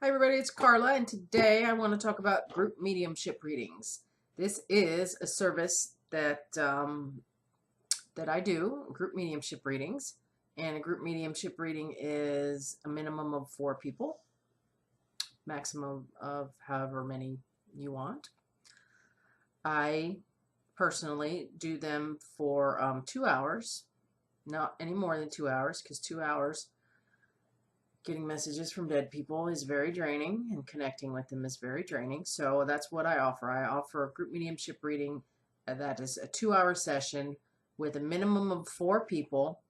Hi everybody, it's Carla, and today I want to talk about group mediumship readings. This is a service that I do, group mediumship readings, and a group mediumship reading is a minimum of 4 people, maximum of however many you want. I personally do them for 2 hours, not any more than 2 hours, because 2 hours getting messages from dead people is very draining, and connecting with them is very draining. So that's what I offer. I offer a group mediumship reading that is a 2 hour session with a minimum of 4 people,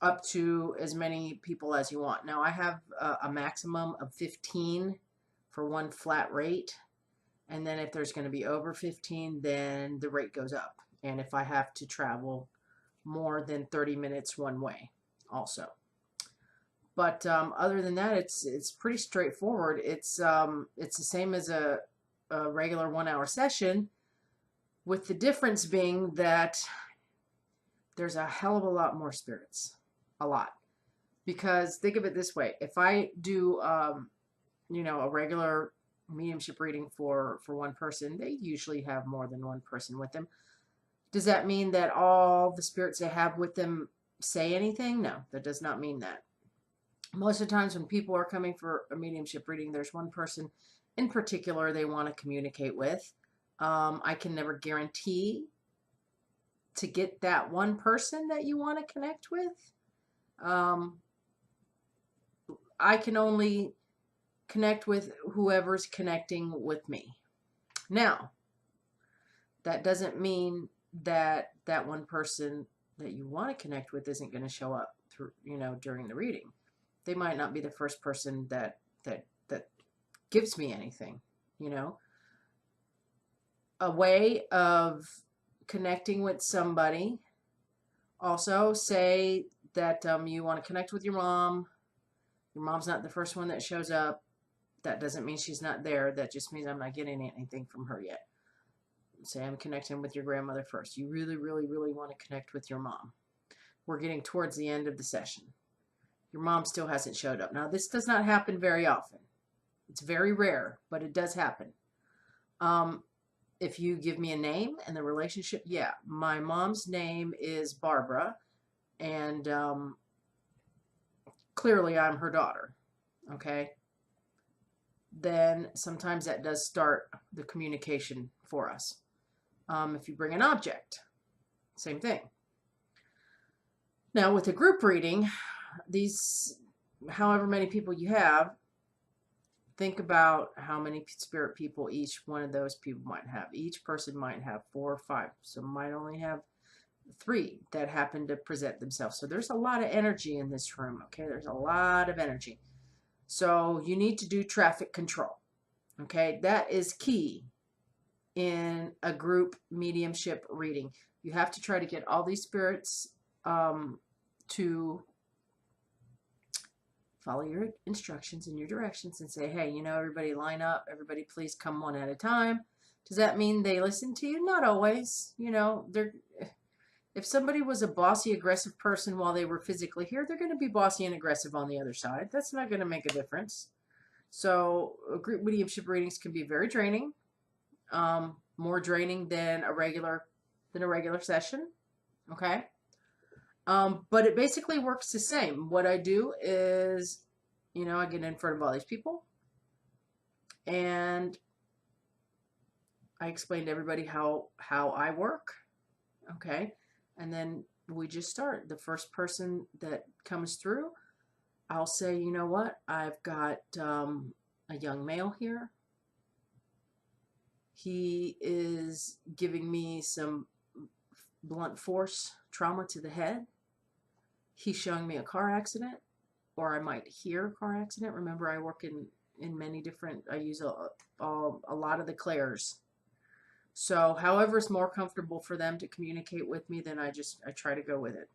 up to as many people as you want. Now I have a maximum of 15 for one flat rate. And then if there's going to be over 15, then the rate goes up. And if I have to travel more than 30 minutes one way also. But other than that, it's pretty straightforward. It's the same as a regular 1 hour session, with the difference being that there's a hell of a lot more spirits, a lot. Because think of it this way: if I do a regular mediumship reading for one person, they usually have more than one person with them. Does that mean that all the spirits they have with them say anything? No, that does not mean that. Most of the times when people are coming for a mediumship reading, there's one person in particular they want to communicate with. I can never guarantee to get that one person that you want to connect with. I can only connect with whoever's connecting with me. Now, that doesn't mean that that one person that you want to connect with isn't going to show up through, during the reading. They might not be the first person that gives me anything, A way of connecting with somebody. Also, say that you want to connect with your mom. Your mom's not the first one that shows up. That doesn't mean she's not there. That just means I'm not getting anything from her yet. Say I'm connecting with your grandmother first. You really, really, really want to connect with your mom. We're getting towards the end of the session. Your mom still hasn't showed up. Now, this does not happen very often. It's very rare, but it does happen. If you give me a name and the relationship, yeah, my mom's name is Barbara, and clearly I'm her daughter, okay? Then sometimes that does start the communication for us. If you bring an object, same thing. Now, with a group reading, these, however many people you have, think about how many spirit people each one of those people might have. Each person might have 4 or 5. So might only have 3 that happen to present themselves. So there's a lot of energy in this room, okay? There's a lot of energy. So you need to do traffic control, okay? That is key in a group mediumship reading. You have to try to get all these spirits to follow your instructions and your directions and say, hey, everybody line up. Everybody please come one at a time. Does that mean they listen to you? Not always. If somebody was a bossy, aggressive person while they were physically here, they're going to be bossy and aggressive on the other side. That's not going to make a difference. So group mediumship readings can be very draining, more draining than a regular session. Okay. But it basically works the same. What I do is, I get in front of all these people and I explain to everybody how I work. Okay. And then we just start. The first person that comes through, I'll say, you know what? I've got a young male here. He is giving me some blunt force trauma to the head. He's showing me a car accident, or I might hear a car accident. Remember, I work in many different, I use a lot of the clairs. So however is more comfortable for them to communicate with me, then I try to go with it.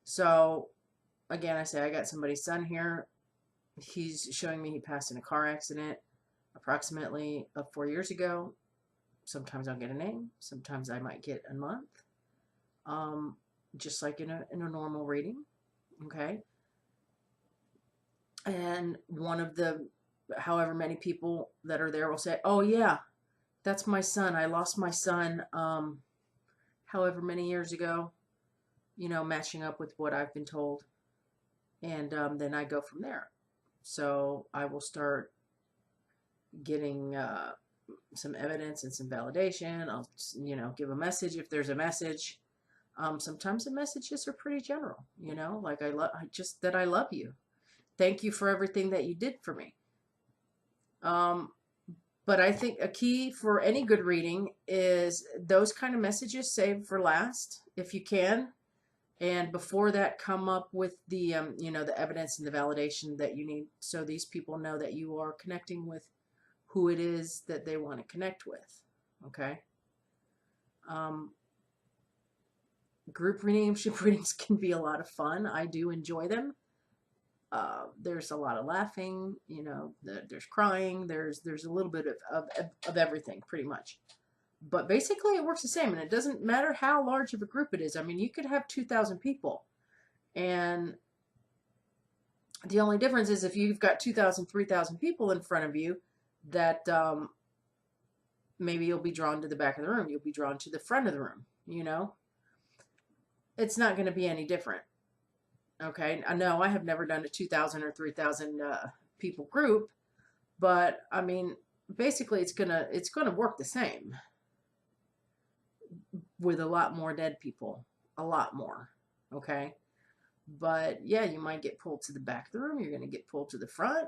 So again, I say I got somebody's son here. He's showing me he passed in a car accident approximately 4 years ago. Sometimes I'll get a name. Sometimes I might get a month. Just like in a normal reading. Okay. And one of the however many people that are there will say, oh yeah, that's my son. I lost my son however many years ago, you know, matching up with what I've been told. And then I go from there. So I will start getting some evidence and some validation. I'll, you know, give a message if there's a message. Sometimes the messages are pretty general, you know, like I just that I love you. Thank you for everything that you did for me. But I think a key for any good reading is those kind of messages save for last, if you can. And before that, come up with the, you know, the evidence and the validation that you need, so these people know that you are connecting with who it is that they want to connect with. Okay. Group mediumship readings can be a lot of fun. I do enjoy them. There's a lot of laughing, you know, there's crying, there's a little bit of everything, pretty much. But basically it works the same, and it doesn't matter how large of a group it is. I mean, you could have 2,000 people, and the only difference is if you've got 2,000, 3,000 people in front of you, that maybe you'll be drawn to the back of the room, you'll be drawn to the front of the room, you know? It's not going to be any different. Okay, I know I have never done a 2,000 or 3,000 people group, but I mean, basically it's gonna work the same with a lot more dead people, a lot more. Okay, but yeah, you might get pulled to the back of the room. You're gonna get pulled to the front.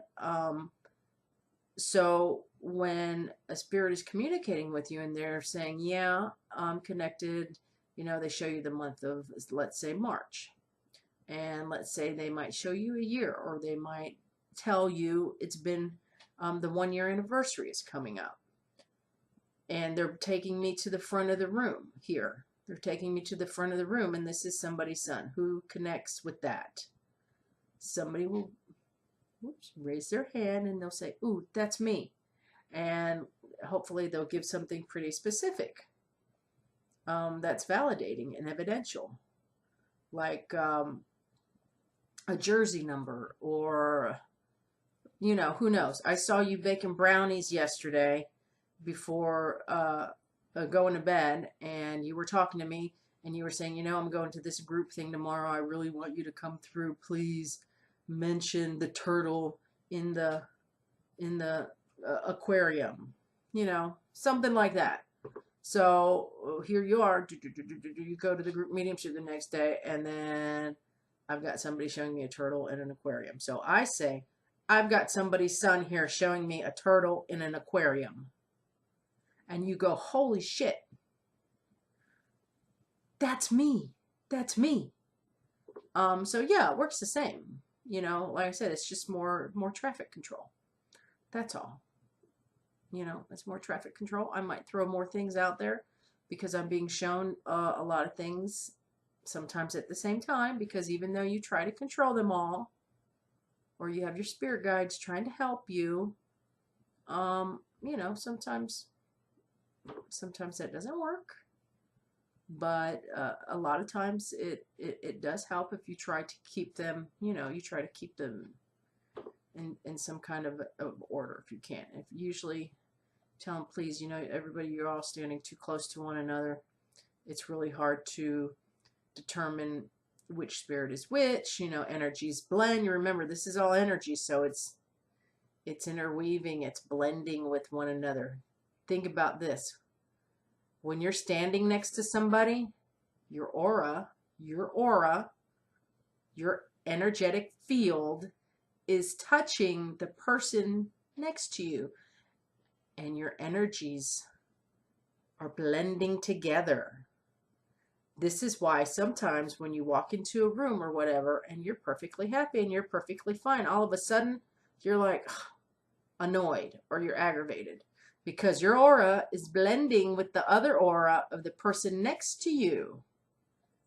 So when a spirit is communicating with you and they're saying, "Yeah, I'm connected," you know, they show you the month of, let's say, March. And let's say they might show you a year, or they might tell you it's been the 1-year anniversary is coming up. And they're taking me to the front of the room here. They're taking me to the front of the room, and this is somebody's son. Who connects with that? Somebody will raise their hand and they'll say, ooh, that's me. And hopefully they'll give something pretty specific that's validating and evidential. Like a jersey number, or, you know, who knows. I saw you baking brownies yesterday before going to bed, and you were talking to me, and you were saying, you know, I'm going to this group thing tomorrow. I really want you to come through. Please mention the turtle in the aquarium, you know, something like that. So here you are. You go to the group mediumship the next day, and then I've got somebody showing me a turtle in an aquarium. So I say, I've got somebody's son here showing me a turtle in an aquarium. And you go, holy shit. That's me. That's me. So yeah, it works the same. You know, like I said, it's just more traffic control. That's all. You know, it's more traffic control. I might throw more things out there because I'm being shown a lot of things sometimes at the same time, because even though you try to control them all, or you have your spirit guides trying to help you, you know, sometimes that doesn't work. But a lot of times it does help if you try to keep them, you know, you try to keep them in some kind of order if you can. If usually tell them, please, you know, everybody, you're all standing too close to one another. It's really hard to determine which spirit is which, you know, energies blend. You remember, this is all energy, so it's interweaving, it's blending with one another. Think about this. When you're standing next to somebody, your aura, your energetic field is touching the person next to you, and your energies are blending together. This is why sometimes when you walk into a room or whatever, and you're perfectly happy and you're perfectly fine, all of a sudden you're like annoyed or you're aggravated, because your aura is blending with the other aura of the person next to you,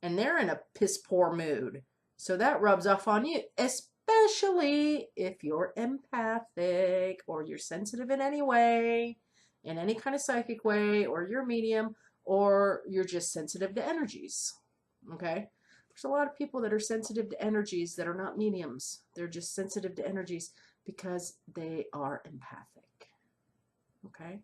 and they're in a piss poor mood. So that rubs off on you, especially if you're empathic or you're sensitive in any way, in any kind of psychic way, or you're medium, or you're just sensitive to energies. Okay? There's a lot of people that are sensitive to energies that are not mediums. They're just sensitive to energies because they are empathic. Okay?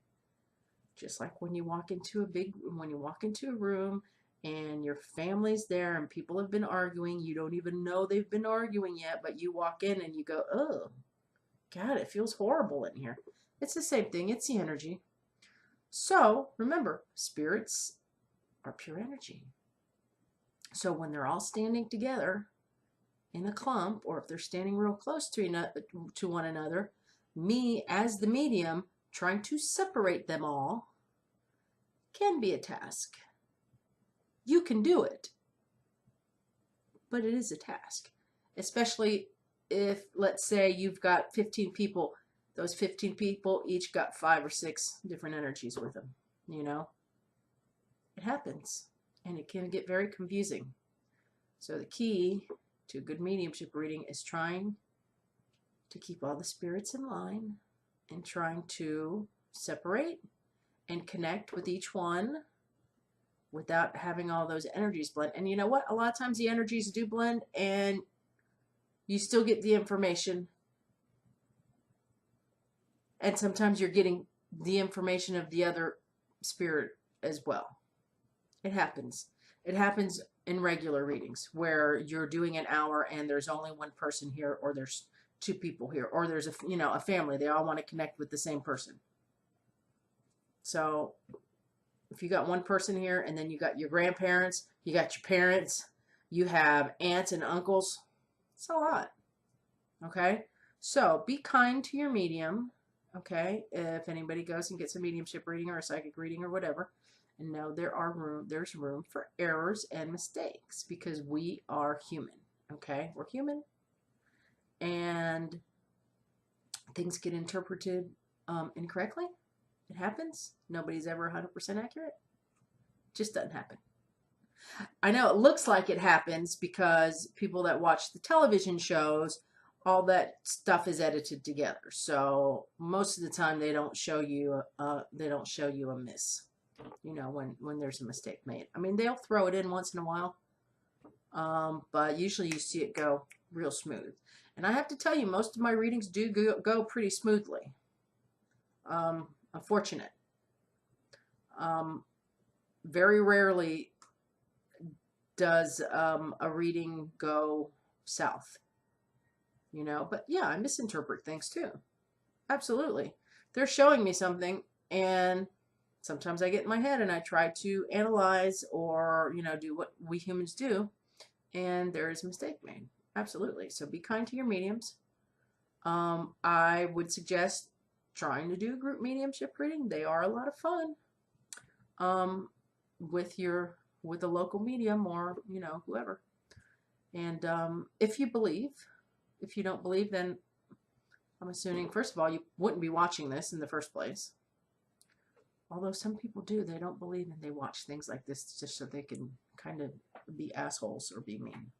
Just like when you walk into a room and your family's there and people have been arguing, you don't even know they've been arguing yet, but you walk in and you go, oh, God, it feels horrible in here. It's the same thing. It's the energy. So remember, spirits are pure energy. So when they're all standing together in a clump, or if they're standing real close to one another, me as the medium trying to separate them all can be a task. You can do it, but it is a task, especially if, let's say, you've got 15 people. Those 15 people each got 5 or 6 different energies with them. You know, it happens, and it can get very confusing. So the key to a good mediumship reading is trying to keep all the spirits in line and trying to separate and connect with each one without having all those energies blend. And you know what? A lot of times the energies do blend and you still get the information. And sometimes you're getting the information of the other spirit as well. It happens. It happens in regular readings where you're doing an hour and there's only one person here, or there's 2 people here, or there's a family. They all want to connect with the same person. So if you got one person here and then you got your grandparents, you got your parents, you have aunts and uncles, it's a lot. Okay? So be kind to your medium. Okay? If anybody goes and gets a mediumship reading or a psychic reading or whatever, and know there's room for errors and mistakes because we are human. Okay? We're human. And things get interpreted incorrectly. It happens. Nobody's ever 100% accurate. Just doesn't happen. I know it looks like it happens because people that watch the television shows, all that stuff is edited together. So most of the time they don't show you a miss. You know, when there's a mistake made. I mean, they'll throw it in once in a while, but usually you see it go real smooth. And I have to tell you, most of my readings do go pretty smoothly. I'm fortunate. Very rarely does a reading go south. You know, but yeah, I misinterpret things too. Absolutely. They're showing me something, and sometimes I get in my head and I try to analyze or, you know, do what we humans do, and there is a mistake made. Absolutely. So be kind to your mediums. I would suggest trying to do a group mediumship reading. They are a lot of fun with a local medium or, you know, whoever. And if you believe, if you don't believe, then I'm assuming, first of all, you wouldn't be watching this in the first place. Although some people do. They don't believe and they watch things like this just so they can kind of be assholes or be mean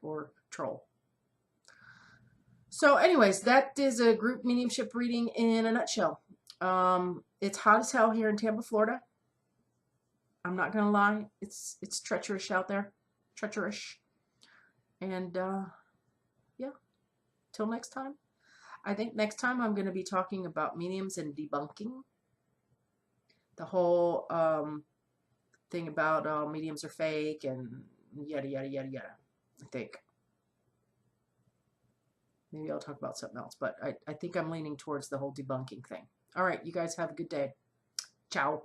or troll. So anyways, that is a group mediumship reading in a nutshell. It's hot as hell here in Tampa, Florida. I'm not going to lie. It's treacherous out there. Treacherous. And yeah, till next time. I think next time I'm going to be talking about mediums and debunking. The whole thing about mediums are fake and yada, yada, yada, yada. I think. Maybe I'll talk about something else. But I think I'm leaning towards the whole debunking thing. All right, you guys have a good day. Ciao.